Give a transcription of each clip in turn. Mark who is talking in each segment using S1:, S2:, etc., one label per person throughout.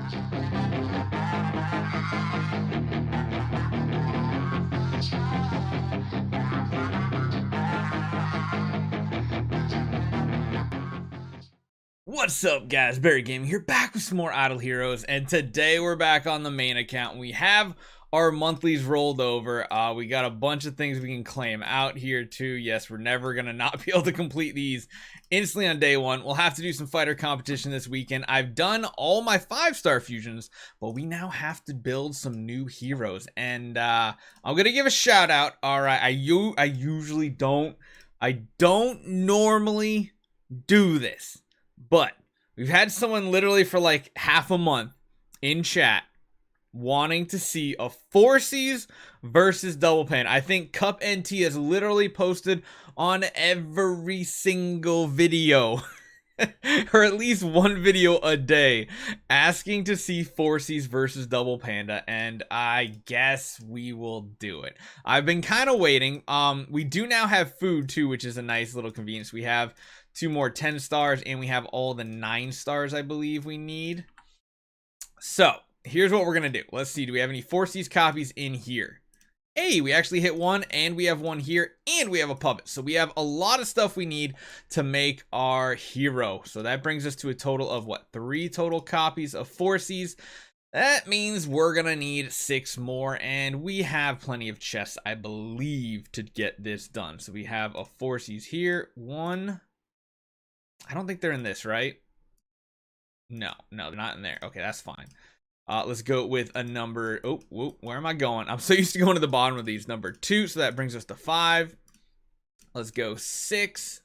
S1: What's up, guys? Barry Gaming here, back with some more Idle Heroes, and today we're back on the main account. We have our monthlies rolled over. We got a bunch of things we can claim out here too. Yes, we're never gonna not be able to complete these instantly on day one. We'll have to do some fighter competition this weekend. I've done all my 5-star fusions, but we now have to build some new heroes, and I'm gonna give a shout out. All right, I usually don't normally do this, but we've had someone literally for like half a month in chat wanting to see a Phorcys versus double Panda. I think Cup NT has literally posted on every single video or at least one video a day asking to see Phorcys versus double Panda, and I guess we will do it. I've been kind of waiting. We do now have food too, which is a nice little convenience. We have 2 more 10 stars and we have all the 9 stars I believe we need. So here's what we're gonna do. Let's see, do we have any Phorcys copies in here? Hey, we actually hit one, and we have one here, and we have a puppet. So we have a lot of stuff we need to make our hero. So that brings us to a total of what, 3 total copies of Phorcys. That means we're gonna need 6 more, and we have plenty of chests, I believe, to get this done. So we have a Phorcys here. 1. I don't think they're in this, right? No, they're not in there. Okay, that's fine. Let's go with a number. Oh, whoa, where am I going? I'm so used to going to the bottom of these. Number 2, so that brings us to 5. Let's go 6.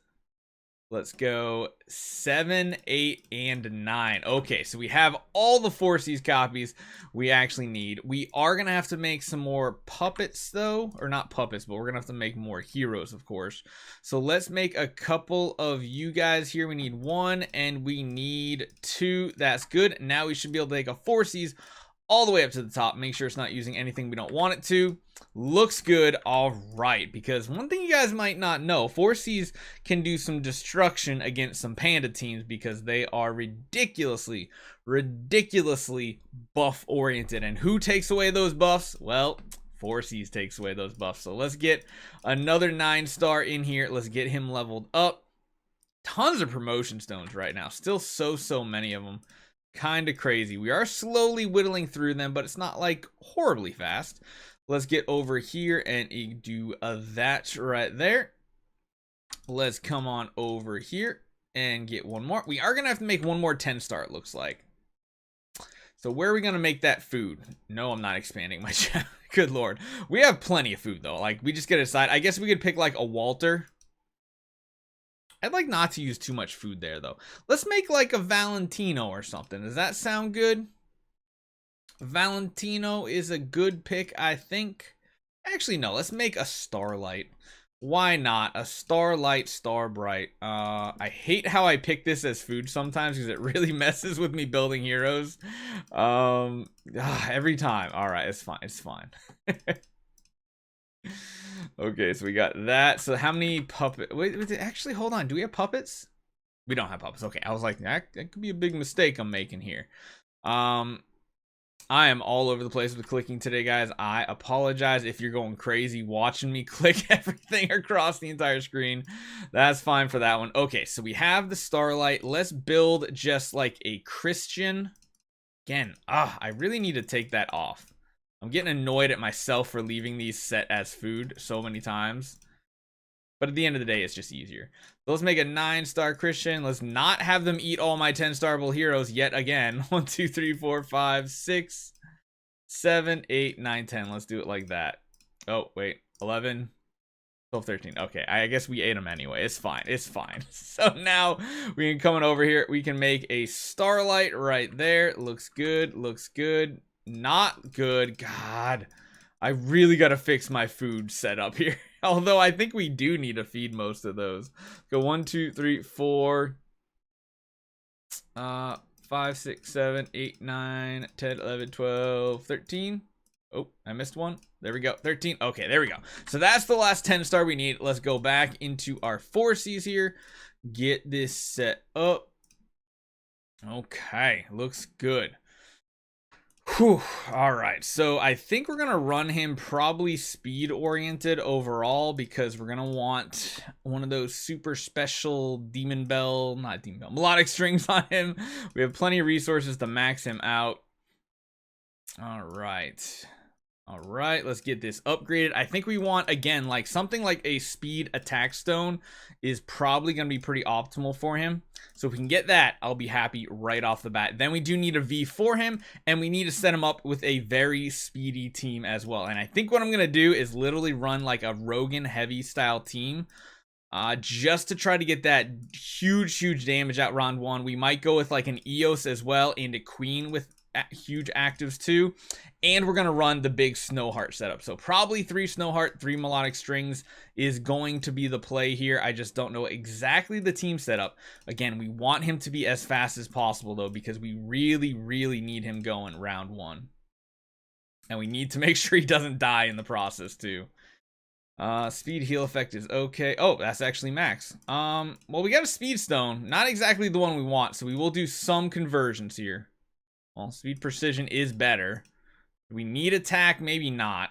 S1: Let's go 7, 8, and 9. Okay, so we have all the Phorcys copies we actually need. We are gonna have to make some more puppets though, or not puppets, but we're gonna have to make more heroes, of course. So let's make a couple of you guys here. We need 1 and we need 2. That's good. Now we should be able to take a Phorcys all the way up to the top. Make sure it's not using anything we don't want it to. Looks good. All right, because one thing you guys might not know, Phorcys can do some destruction against some Panda teams because they are ridiculously buff oriented. And who takes away those buffs? Well, Phorcys takes away those buffs. So let's get another 9-star in here. Let's get him leveled up. Tons of promotion stones right now. Still so many of them. Kind of crazy. We are slowly whittling through them, but it's not like horribly fast. Let's get over here and do that right there. Let's come on over here and get one more. We are gonna have to make one more 10-star, it looks like. So where are we gonna make that food? No, I'm not expanding my channel. Good lord, we have plenty of food though. Like, we just get to decide. I guess we could pick like a Walter. I'd like not to use too much food there, though. Let's make like a Valentino or something. Does that sound good? Valentino is a good pick, I think. Actually, no. Let's make a Starlight. Why not? A Starlight, Starbright. I hate how I pick this as food sometimes because it really messes with me building heroes. Every time. All right, it's fine. It's fine. Okay, so we got that. So how many puppets? Wait, actually, hold on. Do we have puppets? We don't have puppets. Okay, I was like, that could be a big mistake I'm making here. I am all over the place with clicking today, guys. I apologize if you're going crazy watching me click everything across the entire screen. That's fine for that one. Okay, so we have the Starlight. Let's build just like a Christian. Again, I really need to take that off. I'm getting annoyed at myself for leaving these set as food so many times. But at the end of the day, it's just easier. So let's make a 9-star Christian. Let's not have them eat all my 10-starable heroes yet again. 1, 2, 3, 4, 5, 6, 7, 8, 9, 10. Let's do it like that. Oh, wait. 11, 12, 13. Okay, I guess we ate them anyway. It's fine. It's fine. So now we can come on over here. We can make a Starlight right there. Looks good. Looks good. Not good. God, I really gotta fix my food setup here. Although I think we do need to feed most of those. Go 1, 2, 3, 4, 5, 6, 7, 8, 9, 10, 11, 12, 13. Oh, I missed one. There we go. 13. Okay, there we go. So that's the last 10-star we need. Let's go back into our Phorcys here. Get this set up. Okay, looks good. Whew. All right, so I think we're gonna run him probably speed oriented overall because we're gonna want one of those super special not demon bell, melodic strings on him. We have plenty of resources to max him out. All right. All right, let's get this upgraded. I think we want, again, like something like a speed attack stone is probably going to be pretty optimal for him. So if we can get that, I'll be happy right off the bat. Then we do need a V for him, and we need to set him up with a very speedy team as well. And I think what I'm going to do is literally run like a Rogan heavy style team. Just to try to get that huge damage out round one. We might go with like an Eos as well and a Queen with huge actives too, and we're gonna run the big Snowheart setup. So probably 3 Snowheart, 3 melodic strings is going to be the play here. I just don't know exactly the team setup. Again, we want him to be as fast as possible though, because we really need him going round one, and we need to make sure he doesn't die in the process too. Speed heal effect is okay. Oh, that's actually max. Well, we got a speed stone, not exactly the one we want, so we will do some conversions here. Well, speed precision is better. Do we need attack? Maybe not.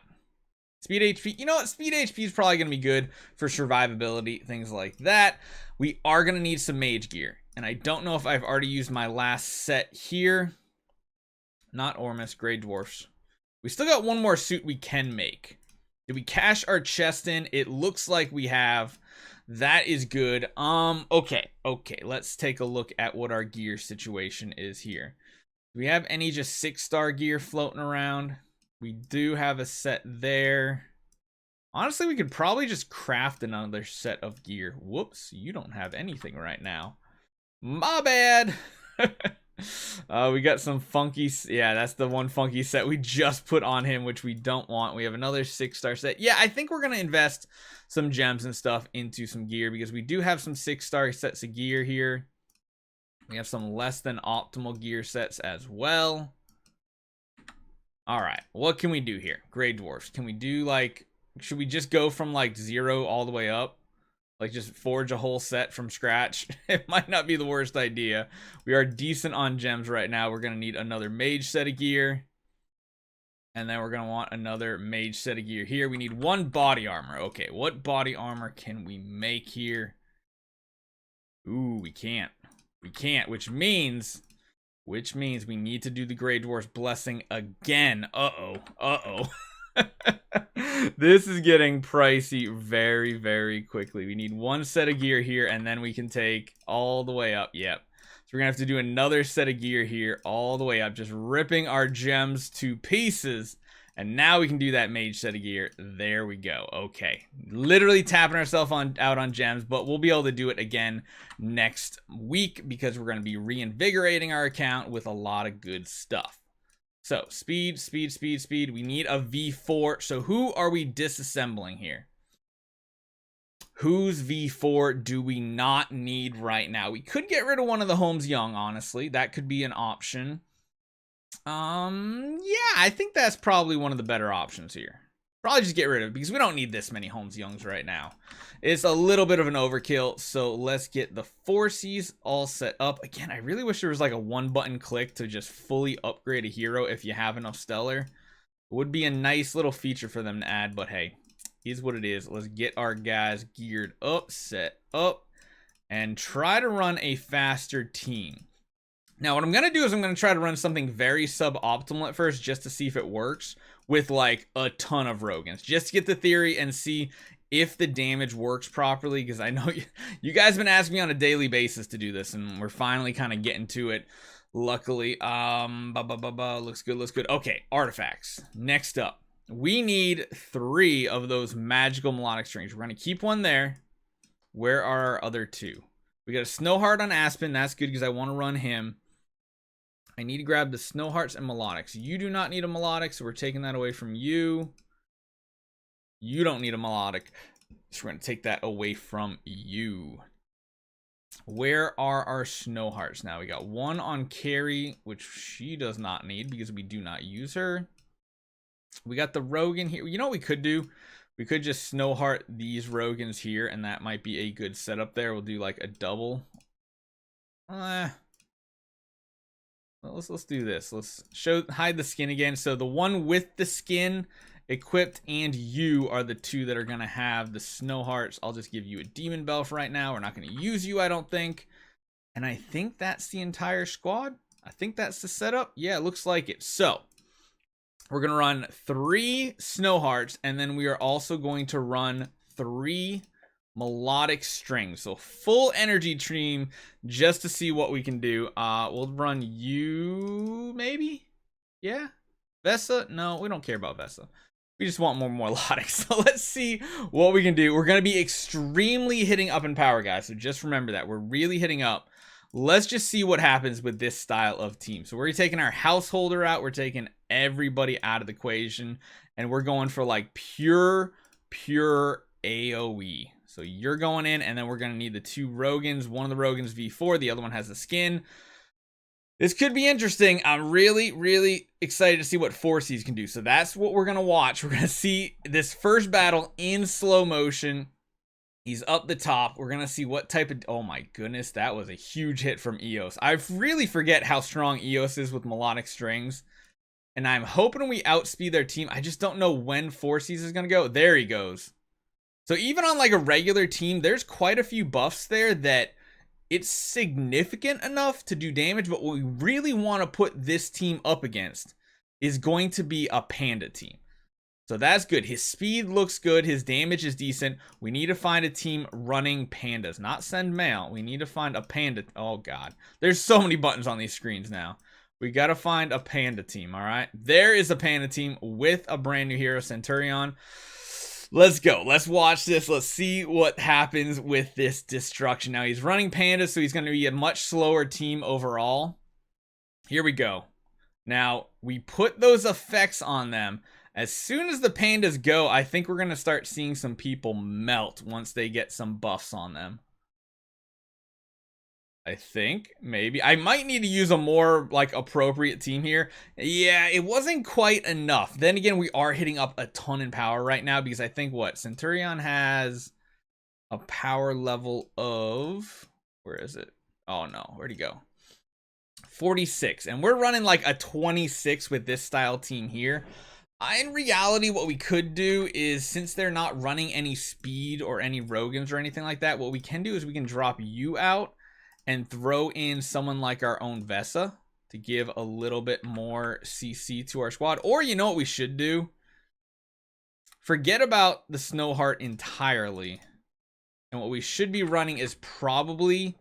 S1: Speed HP. You know what? Speed HP is probably going to be good for survivability, things like that. We are going to need some mage gear. And I don't know if I've already used my last set here. Not Ormus, Grey Dwarfs. We still got one more suit we can make. Did we cash our chest in? It looks like we have. That is good. Okay. Let's take a look at what our gear situation is here. Do we have any just 6-star gear floating around? We do have a set there. Honestly, we could probably just craft another set of gear. Whoops, you don't have anything right now. My bad. We got some funky, yeah, that's the one funky set we just put on him, which we don't want. We have another 6-star set. Yeah, I think we're gonna invest some gems and stuff into some gear because we do have some 6-star sets of gear here. We have some less than optimal gear sets as well. All right, what can we do here? Grey Dwarfs. Can we do like, should we just go from like 0 all the way up? Like just forge a whole set from scratch? It might not be the worst idea. We are decent on gems right now. We're going to need another mage set of gear. And then we're going to want another mage set of gear here. We need 1 body armor. Okay, what body armor can we make here? Ooh, we can't. We can't, which means we need to do the Grey Dwarf's blessing again. Uh-oh. This is getting pricey very quickly. We need 1 set of gear here, and then we can take all the way up. Yep. So we're gonna have to do another set of gear here all the way up, just ripping our gems to pieces. And now we can do that mage set of gear. There we go. Okay. Literally tapping ourselves out on gems, but we'll be able to do it again next week because we're going to be reinvigorating our account with a lot of good stuff. So, speed. We need a V4. So, who are we disassembling here? Whose V4 do we not need right now? We could get rid of one of the Holmes Young, honestly. That could be an option. Yeah, I think that's probably one of the better options here. Probably just get rid of it because we don't need this many Holmes Youngs right now. It's a little bit of an overkill, so let's get the Phorcys all set up. Again, I really wish there was like a 1-button click to just fully upgrade a hero if you have enough Stellar. It would be a nice little feature for them to add, but hey, is what it is. Let's get our guys geared up, set up, and try to run a faster team. Now, what I'm going to do is I'm going to try to run something very suboptimal at first just to see if it works with like a ton of Rogans. Just to get the theory and see if the damage works properly, because I know you guys have been asking me on a daily basis to do this, and we're finally kind of getting to it, luckily. Looks good. Okay, artifacts. Next up, we need 3 of those magical melodic strings. We're going to keep 1 there. Where are our other 2? We got a Snowheart on Aspen. That's good because I want to run him. I need to grab the Snowhearts and Melodics. You do not need a Melodic, so we're taking that away from you. You don't need a Melodic, so we're going to take that away from you. Where are our Snowhearts now? We got 1 on Carrie, which she does not need because we do not use her. We got the Rogan here. You know what we could do? We could just Snowheart these Rogans here, and that might be a good setup there. We'll do like a double. let's do this. Let's hide the skin again. So the one with the skin equipped and you are the two that are gonna have the snow hearts. I'll just give you a demon bell for right now. We're not gonna use you, I don't think. And I think that's the entire squad. I think that's the setup. Yeah, it looks like it. So we're gonna run 3 snow hearts, and then we are also going to run 3 melodic strings. So full energy team just to see what we can do. We'll run you maybe. Yeah, Vesa. No, we don't care about Vesa. We just want more melodic. So let's see what we can do. We're going to be extremely hitting up in power, guys. So just remember that. We're really hitting up. Let's just see what happens with this style of team. So we're taking our householder out. We're taking everybody out of the equation. And we're going for like pure AoE. So you're going in, and then we're going to need the 2 Rogans. One of the Rogans V4. The other one has the skin. This could be interesting. I'm really excited to see what Phorcys can do. So that's what we're going to watch. We're going to see this first battle in slow motion. He's up the top. We're going to see what type of... Oh my goodness, that was a huge hit from Eos. I really forget how strong Eos is with melodic strings. And I'm hoping we outspeed their team. I just don't know when Phorcys is going to go. There he goes. So even on like a regular team, there's quite a few buffs there that... It's significant enough to do damage, but what we really want to put this team up against is going to be a Panda team. So that's good. His speed looks good. His damage is decent. We need to find a team running Pandas, not send mail. We need to find a Panda. Oh, God. There's so many buttons on these screens now. We got to find a Panda team, all right? There is a Panda team with a brand new hero, Centurion. Let's go. Let's watch this. Let's see what happens with this destruction. Now, he's running Pandas, so he's going to be a much slower team overall. Here we go. Now, we put those effects on them. As soon as the Pandas go, I think we're going to start seeing some people melt once they get some buffs on them. I think maybe I might need to use a more like appropriate team here. Yeah, it wasn't quite enough. Then again, we are hitting up a ton in power right now because I think what Centurion has a power level of, where is it? Oh no, where'd he go? 46, and we're running like a 26 with this style team here. In reality, what we could do is, since they're not running any speed or any Rogans or anything like that, what we can do is we can drop you out and throw in someone like our own Vesa to give a little bit more CC to our squad. Or you know what we should do? Forget about the Snowheart entirely. And what we should be running is probably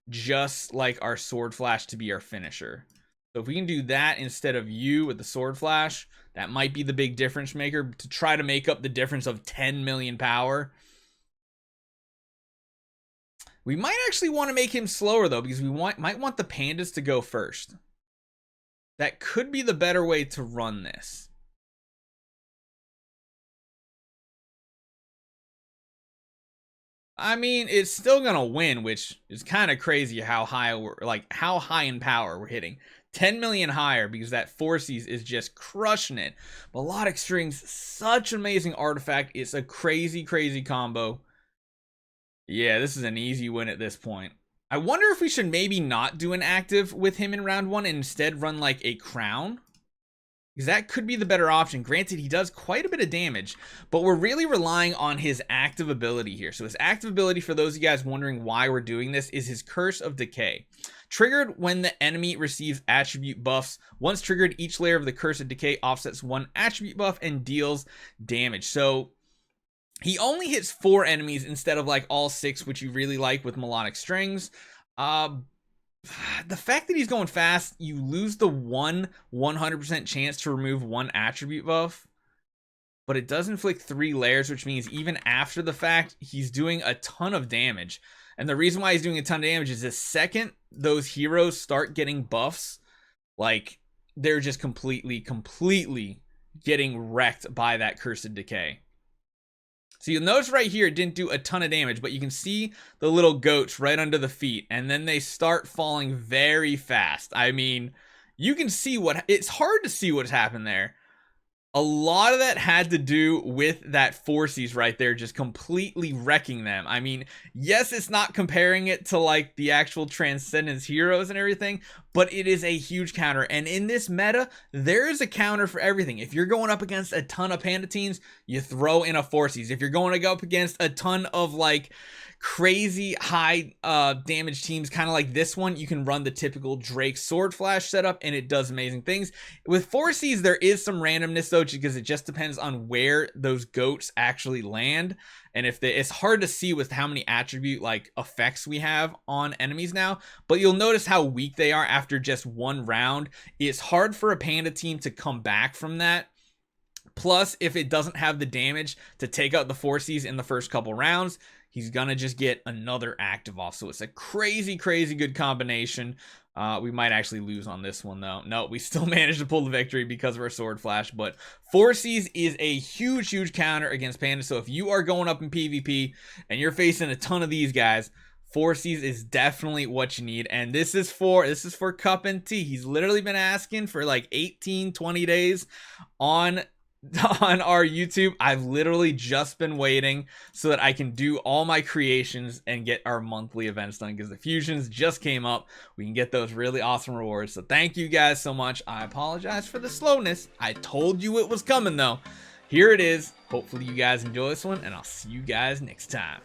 S1: just like our Sword Flash to be our finisher. So if we can do that instead of you with the Sword Flash, that might be the big difference maker to try to make up the difference of 10 million power. We might actually want to make him slower, though, because we might want the Pandas to go first. That could be the better way to run this. I mean, it's still going to win, which is kind of crazy how high how high in power we're hitting. 10 million higher because that Phorcys is just crushing it. Melodic Strings, such an amazing artifact. It's a crazy combo. Yeah, this is an easy win at this point. I wonder if we should maybe not do an active with him in round 1 and instead run like a crown. Because that could be the better option. Granted, he does quite a bit of damage, but we're really relying on his active ability here. So his active ability, for those of you guys wondering why we're doing this, is his Curse of Decay. Triggered when the enemy receives attribute buffs. Once triggered, each layer of the Curse of Decay offsets 1 attribute buff and deals damage. So he only hits 4 enemies instead of like all 6, which you really like with Melodic Strings. The fact that he's going fast, you lose the 100% chance to remove 1 attribute buff, but it does inflict 3 layers, which means even after the fact, he's doing a ton of damage. And the reason why he's doing a ton of damage is the second those heroes start getting buffs, like they're just completely getting wrecked by that Cursed Decay. So you'll notice right here, it didn't do a ton of damage, but you can see the little goats right under the feet, and then they start falling very fast. I mean, you can see it's hard to see what's happened there. A lot of that had to do with that Phorcys right there, just completely wrecking them. I mean, yes, it's not comparing it to like the actual Transcendence heroes and everything, but it is a huge counter. And in this meta, there is a counter for everything. If you're going up against a ton of Panda teams, you throw in a Phorcys. If you're going to go up against a ton of like crazy high damage teams, kind of like this one, you can run the typical Drake Sword Flash setup and it does amazing things. With Phorcys, there is some randomness though, because it just depends on where those goats actually land. And if it's hard to see with how many attribute like effects we have on enemies now, but you'll notice how weak they are after just one round. It's hard for a Panda team to come back from that. Plus, if it doesn't have the damage to take out the Phorcys in the first couple rounds, he's gonna just get another active off. So it's a crazy good combination. We might actually lose on this one though. No, we still managed to pull the victory because of our sword flash. But Phorcys is a huge counter against Panda. So if you are going up in PvP and you're facing a ton of these guys, Phorcys is definitely what you need. And this is for Cup and T. He's literally been asking for like 18-20 days on our YouTube. I've literally just been waiting so that I can do all my creations and get our monthly events done, because the fusions just came up. We can get those really awesome rewards. So thank you guys so much. I apologize for the slowness. I told you it was coming though. Here it is. Hopefully you guys enjoy this one, and I'll see you guys next time.